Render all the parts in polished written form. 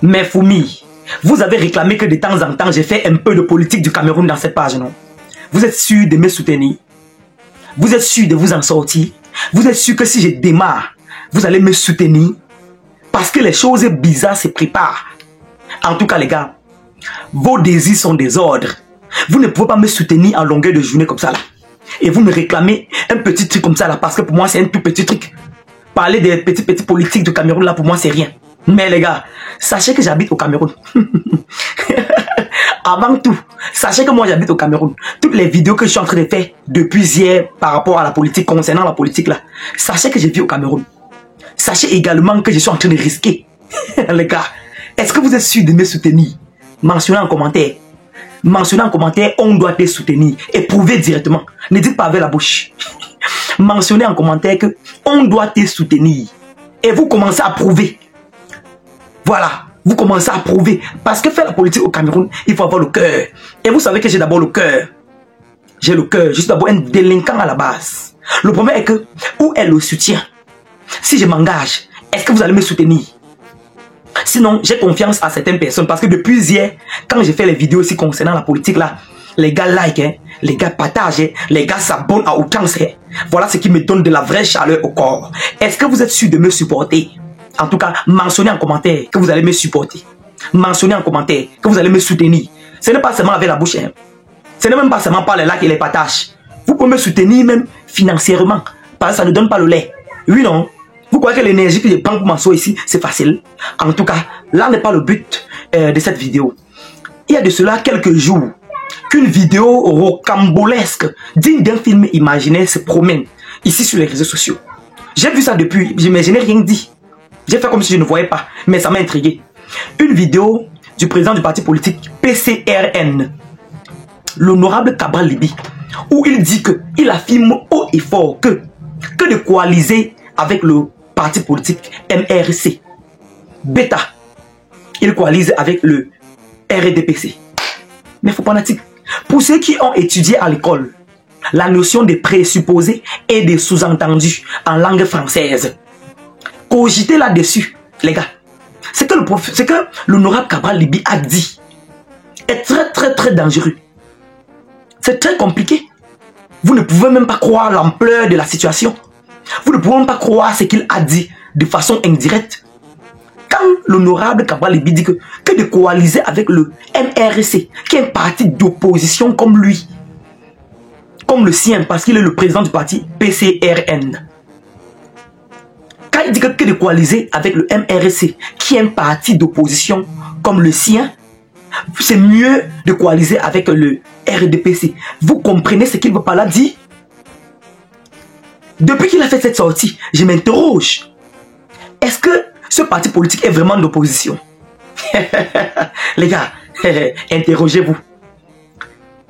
Mais Fumi, vous avez réclamé que de temps en temps, j'ai fait un peu de politique du Cameroun dans cette page, non? Vous êtes sûr de me soutenir? Vous êtes sûr de vous en sortir? Vous êtes sûr que si je démarre, vous allez me soutenir? Parce que les choses bizarres se préparent. En tout cas, les gars, vos désirs sont des ordres. Vous ne pouvez pas me soutenir en longueur de journée comme ça, là. Et vous me réclamez un petit truc comme ça, là, parce que pour moi, c'est un tout petit truc. Parler des petits politiques du Cameroun, là, pour moi, c'est rien. Mais les gars, sachez que j'habite au Cameroun. Avant tout, sachez que moi, j'habite au Cameroun. Toutes les vidéos que je suis en train de faire depuis hier par rapport à la politique, concernant la politique, là, sachez que je vis au Cameroun. Sachez également que je suis en train de risquer. Les gars, est-ce que vous êtes sûr de me soutenir? Mentionnez en commentaire. Mentionnez en commentaire, on doit te soutenir. Et prouvez directement. Ne dites pas avec la bouche. Mentionnez en commentaire que on doit te soutenir. Et vous commencez à prouver. Voilà. Vous commencez à prouver. Parce que faire la politique au Cameroun, il faut avoir le cœur. Et vous savez que j'ai d'abord le cœur. J'ai le cœur. Je suis d'abord un délinquant à la base. Le problème est que, où est le soutien? Si je m'engage, est-ce que vous allez me soutenir? Sinon, j'ai confiance à certaines personnes. Parce que depuis hier, quand j'ai fait les vidéos aussi concernant la politique là, les gars like, hein, les gars partagent, hein, les gars s'abonnent à outrance. Hein. Voilà ce qui me donne de la vraie chaleur au corps. Est-ce que vous êtes sûr de me supporter? En tout cas, mentionnez en commentaire que vous allez me supporter. Mentionnez en commentaire que vous allez me soutenir. Ce n'est pas seulement avec la bouche. Hein. Ce n'est même pas seulement par les likes et les partages. Vous pouvez me soutenir même financièrement. Parce que ça ne donne pas le lait. Oui, non? Vous croyez que l'énergie que je prends pour m'asseoir ici, c'est facile? En tout cas, là n'est pas le but de cette vidéo. Il y a de cela quelques jours qu'une vidéo rocambolesque digne d'un film imaginaire se promène ici sur les réseaux sociaux. J'ai vu ça depuis, mais je n'ai rien dit. J'ai fait comme si je ne voyais pas, mais ça m'a intrigué. Une vidéo du président du parti politique PCRN, l'honorable Cabral Libi, où il dit que, il affirme haut et fort que de coaliser avec le parti politique MRC. Beta, il coalise avec le RDPC. Mais faut pas natique. Pour ceux qui ont étudié à l'école, la notion de présupposés et de sous-entendus en langue française, cogiter là-dessus, les gars, c'est que l'honorable Cabral Libi a dit est très dangereux. C'est très compliqué. Vous ne pouvez même pas croire l'ampleur de la situation. Vous ne pouvez même pas croire ce qu'il a dit de façon indirecte. Quand l'honorable Cabral Libi dit que de coaliser avec le MRC, qui est un parti d'opposition comme lui, comme le sien, parce qu'il est le président du parti PCRN. Quand il dit que de coaliser avec le MRC, qui est un parti d'opposition comme le sien, c'est mieux de coaliser avec le RDPC. Vous comprenez ce qu'il veut par là dire? Depuis qu'il a fait cette sortie, je m'interroge. Est-ce que ce parti politique est vraiment d'opposition? Les gars, interrogez-vous.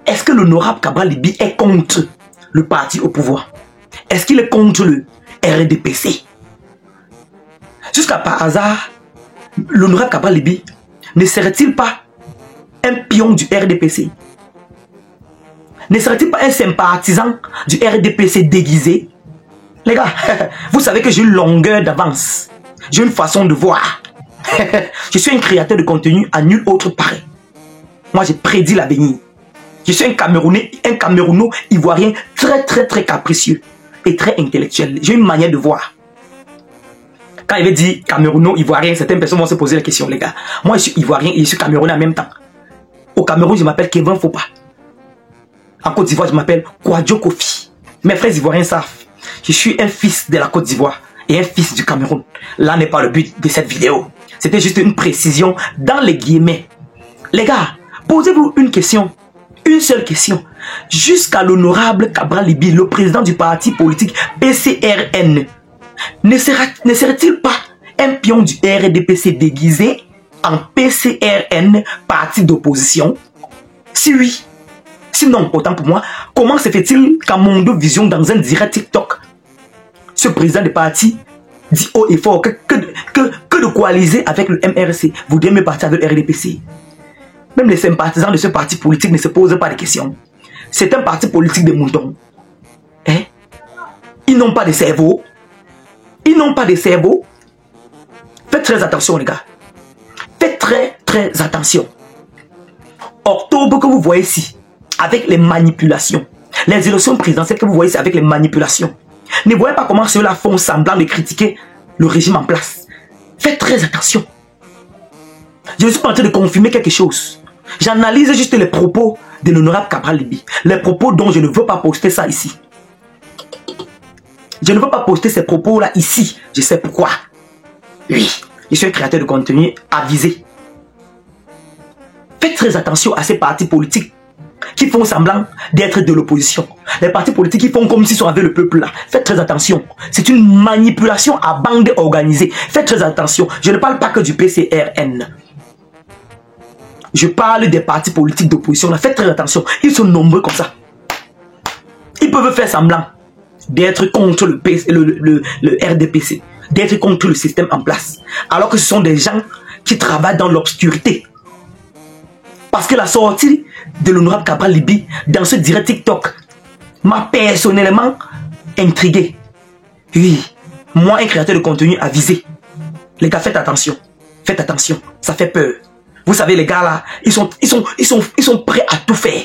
Est-ce que l'honorable Cabral Libi est contre le parti au pouvoir? Est-ce qu'il est contre le RDPC? Jusqu'à par hasard, l'honorable Cabral Libi ne serait-il pas un pion du RDPC? Ne serait-il pas un sympathisant du RDPC déguisé? Les gars, vous savez que j'ai une longueur d'avance. J'ai une façon de voir. Je suis un créateur de contenu à nul autre pareil. Moi, j'ai prédit l'avenir. Je suis un Camerouno ivoirien très capricieux et très intellectuel. J'ai une manière de voir. Quand il veut dire Camerouno ivoirien, certaines personnes vont se poser la question, les gars. Moi, je suis ivoirien et je suis Camerounais en même temps. Au Cameroun, je m'appelle Kevin Fopa. En Côte d'Ivoire, je m'appelle Kwadjo Kofi. Mes frères ivoiriens savent. Je suis un fils de la Côte d'Ivoire et un fils du Cameroun. Là n'est pas le but de cette vidéo. C'était juste une précision dans les guillemets. Les gars, posez-vous une question. Une seule question. Jusqu'à l'honorable Cabral Libi, le président du parti politique PCRN, ne serait-il pas un pion du RDPC déguisé en PCRN, parti d'opposition? Si oui, sinon, autant pour moi, comment se fait-il qu'à Mondo Vision, dans un direct TikTok, ce président de parti dit haut et fort que de coaliser avec le MRC, voudrait me partir avec le RDPC? Même les sympathisants de ce parti politique ne se posent pas de questions. C'est un parti politique de moutons. Hein? Ils n'ont pas de cerveau. Ils n'ont pas de cerveau. Faites très attention, les gars. Faites très attention. Octobre que vous voyez ici, avec les manipulations. Les élections présidentielles que vous voyez ici avec les manipulations. Ne voyez pas comment ceux-là font semblant de critiquer le régime en place. Faites très attention. Je suis en train de confirmer quelque chose. J'analyse juste les propos de l'honorable Cabral Libby. Les propos dont je ne veux pas poster ça ici. Je ne veux pas poster ces propos-là ici. Je sais pourquoi. Oui, je suis un créateur de contenu avisé. Faites très attention à ces partis politiques qui font semblant d'être de l'opposition. Les partis politiques qui font comme s'ils sont avec le peuple là. Faites très attention. C'est une manipulation à bande organisée. Faites très attention. Je ne parle pas que du PCRN. Je parle des partis politiques d'opposition là. Faites très attention. Ils sont nombreux comme ça. Ils peuvent faire semblant d'être contre le RDPC, d'être contre le système en place. Alors que ce sont des gens qui travaillent dans l'obscurité. Parce que la sortie de l'honorable Cabral Libby dans ce direct TikTok m'a personnellement intrigué. Oui, moi un créateur de contenu avisé. Les gars, faites attention. Faites attention, ça fait peur. Vous savez les gars là, ils sont prêts à tout faire.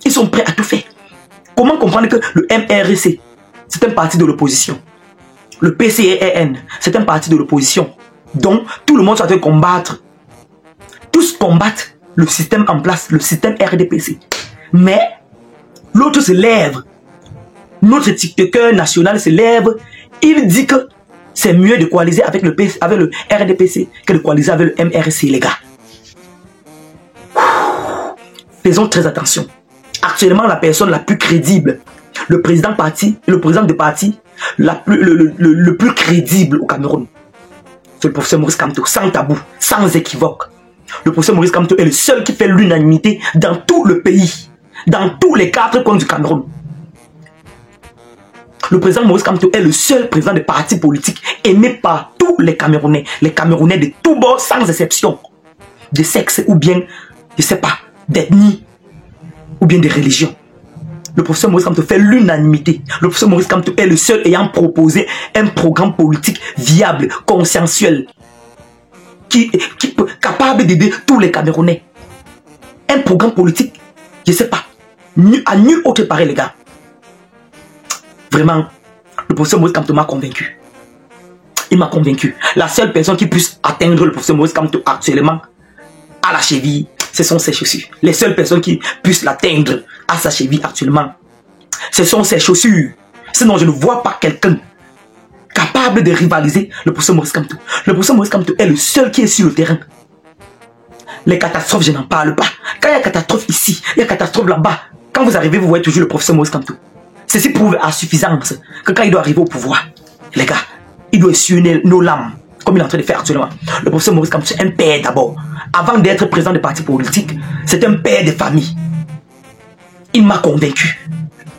Ils sont prêts à tout faire. Comment comprendre que le MRC, c'est un parti de l'opposition. Le PCRN, c'est un parti de l'opposition. Donc, tout le monde doit combattre. Tous combattent le système en place, le système RDPC. Mais, l'autre se lève. Notre TikToker national se lève. Il dit que c'est mieux de coaliser avec le RDPC que de coaliser avec le MRC, les gars. Faisons très attention. Actuellement, la personne la plus crédible, le président de parti le plus crédible au Cameroun, c'est le professeur Maurice Kamto, sans tabou, sans équivoque. Le professeur Maurice Kamto est le seul qui fait l'unanimité dans tout le pays, dans tous les 4 coins du Cameroun. Le président Maurice Kamto est le seul président de parti politique aimé par tous les Camerounais de tous bords sans exception, de sexe ou bien, je sais pas, d'ethnie ou bien de religion. Le professeur Maurice Kamto fait l'unanimité. Le professeur Maurice Kamto est le seul ayant proposé un programme politique viable, conscientiel, qui capable d'aider tous les Camerounais. Un programme politique, je sais pas, à nul autre pareil les gars. Vraiment, le professeur Maurice Kamto m'a convaincu. Il m'a convaincu. La seule personne qui puisse atteindre le professeur Maurice Kamto actuellement à la cheville, ce sont ses chaussures. Les seules personnes qui puissent l'atteindre à sa cheville actuellement, ce sont ses chaussures. Sinon, je ne vois pas quelqu'un capable de rivaliser le professeur Maurice Kamto. Le professeur Maurice Kamto est le seul qui est sur le terrain. Les catastrophes, je n'en parle pas. Quand il y a catastrophe ici, il y a catastrophe là-bas. Quand vous arrivez, vous voyez toujours le professeur Maurice Kamto. Ceci prouve à suffisance que quand il doit arriver au pouvoir, les gars, il doit essuyer nos lames, comme il est en train de faire actuellement. Le professeur Maurice Kamto, c'est un père d'abord. Avant d'être président de parti politique, c'est un père de famille. Il m'a convaincu.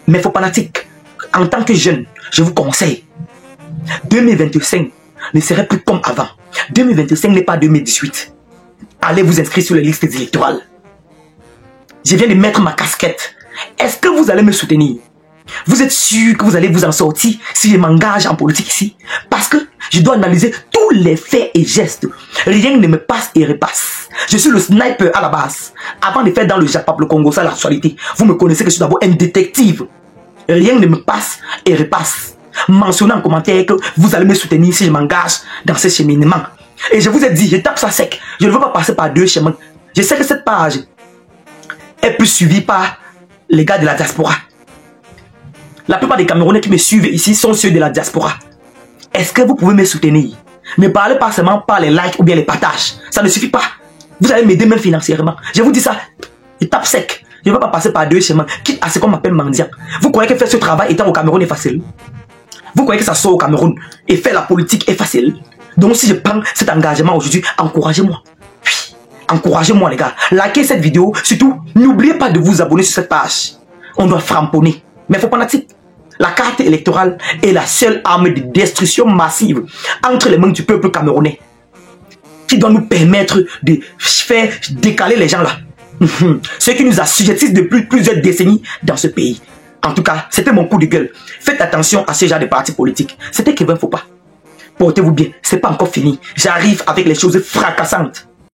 Mais faut fanatique, en tant que jeune, je vous conseille, 2025 ne serait plus comme avant. 2025 n'est pas 2018. Allez vous inscrire sur les listes électorales. Je viens de mettre ma casquette. Est-ce que vous allez me soutenir? Vous êtes sûr que vous allez vous en sortir si je m'engage en politique ici? Parce que je dois analyser tous les faits et gestes. Rien ne me passe et repasse. Je suis le sniper à la base. Avant de faire dans le Japap, le Congo, ça l'actualité, vous me connaissez que je suis d'abord un détective. Rien ne me passe et repasse. Mentionnez en commentaire que vous allez me soutenir si je m'engage dans ce cheminement. Et je vous ai dit, je tape ça sec. Je ne veux pas passer par 2 chemins. Je sais que cette page est plus suivie par les gars de la diaspora. La plupart des Camerounais qui me suivent ici sont ceux de la diaspora. Est-ce que vous pouvez me soutenir? Ne parlez pas seulement par les likes ou bien les partages. Ça ne suffit pas. Vous allez m'aider même financièrement. Je vous dis ça. Je tape sec. Je ne veux pas passer par 2 chemins. Quitte à ce qu'on m'appelle mendiant. Vous croyez que faire ce travail étant au Cameroun est facile? Vous croyez que ça sort au Cameroun et faire la politique est facile? Donc si je prends cet engagement aujourd'hui, encouragez-moi. Oui, encouragez-moi les gars. Likez cette vidéo. Surtout, n'oubliez pas de vous abonner sur cette page. On doit framponner. Mais faut pas natif. La carte électorale est la seule arme de destruction massive entre les mains du peuple camerounais qui doit nous permettre de faire décaler les gens là. Ceux qui nous assujettissent depuis plusieurs décennies dans ce pays. En tout cas, c'était mon coup de gueule. Faites attention à ce genre de partis politiques. C'était Kevin Faut pas. Portez-vous bien, c'est pas encore fini. J'arrive avec les choses fracassantes.